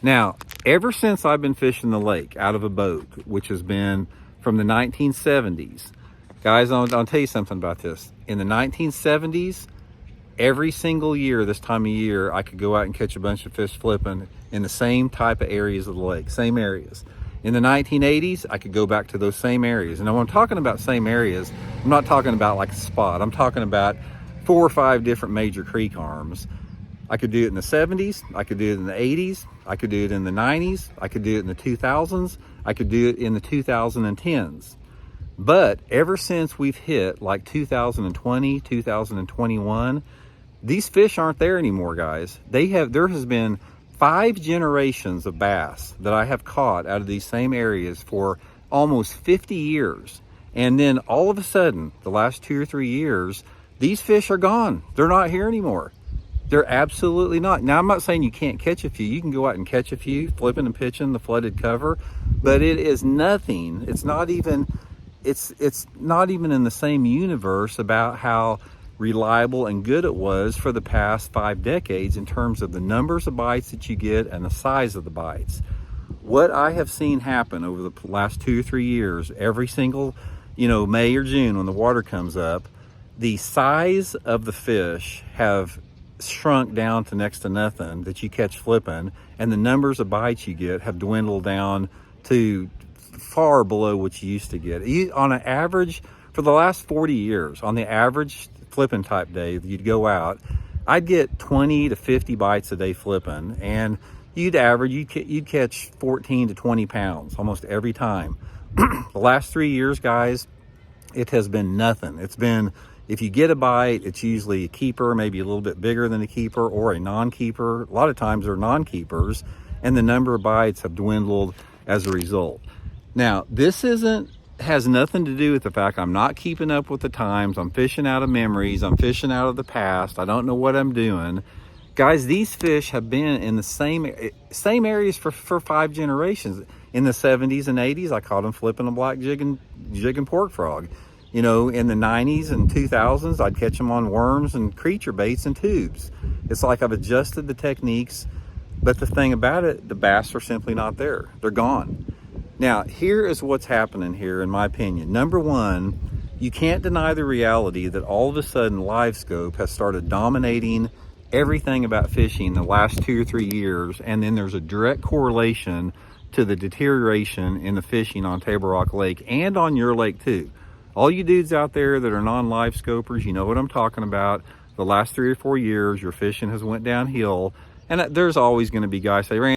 Now, ever since I've been fishing the lake out of a boat, which has been from the 1970s, guys, I'll tell you something about this. In the 1970s, every single year, this time of year, I could go out and catch a bunch of fish flipping in the same type of areas of the lake, same areas. In the 1980s, I could go back to those same areas. And when I'm talking about same areas, I'm not talking about like a spot. I'm talking about 4 or 5 different major creek arms. I could do it in the 70s, I could do it in the 80s, I could do it in the 90s, I could do it in the 2000s, I could do it in the 2010s. But ever since we've hit like 2020, 2021, these fish aren't there anymore, guys. There has been 5 generations of bass that I have caught out of these same areas for almost 50 years. And then all of a sudden, the last 2 or 3 years, these fish are gone. They're not here anymore. They're absolutely not. Now, I'm not saying you can't catch a few. You can go out and catch a few, flipping and pitching the flooded cover, but it is nothing. It's not even in the same universe about how reliable and good it was for the past 5 decades in terms of the numbers of bites that you get and the size of the bites. What I have seen happen over the last 2 or 3 years, every single, May or June when the water comes up, the size of the fish have shrunk down to next to nothing that you catch flipping, and the numbers of bites you get have dwindled down to far below what you used to get. On an average, for the last 40 years, on the average flipping type day, you'd go out, I'd get 20 to 50 bites a day flipping, and you'd catch 14 to 20 pounds almost every time. The last 3 years, guys, it has been nothing. It's been, if you get a bite, it's usually a keeper, maybe a little bit bigger than a keeper, or a non-keeper. A lot of times they're non-keepers, and the number of bites have dwindled as a result. Now, this has nothing to do with the fact I'm not keeping up with the times. I'm fishing out of memories. I'm fishing out of the past. I don't know what I'm doing. Guys, these fish have been in the same areas for 5 generations. In the 70s and 80s, I caught them flipping a black jig and pork frog. In the 90s and 2000s, I'd catch them on worms and creature baits and tubes. It's like I've adjusted the techniques, but the thing about it, the bass are simply not there. They're gone. Now, here is what's happening here, in my opinion. Number one, you can't deny the reality that all of a sudden LiveScope has started dominating everything about fishing the last 2 or 3 years, and then there's a direct correlation to the deterioration in the fishing on Table Rock Lake and on your lake too. All you dudes out there that are non-LiveScopers, you know what I'm talking about. The last 3 or 4 years, your fishing has went downhill, and there's always going to be guys say, "Randy,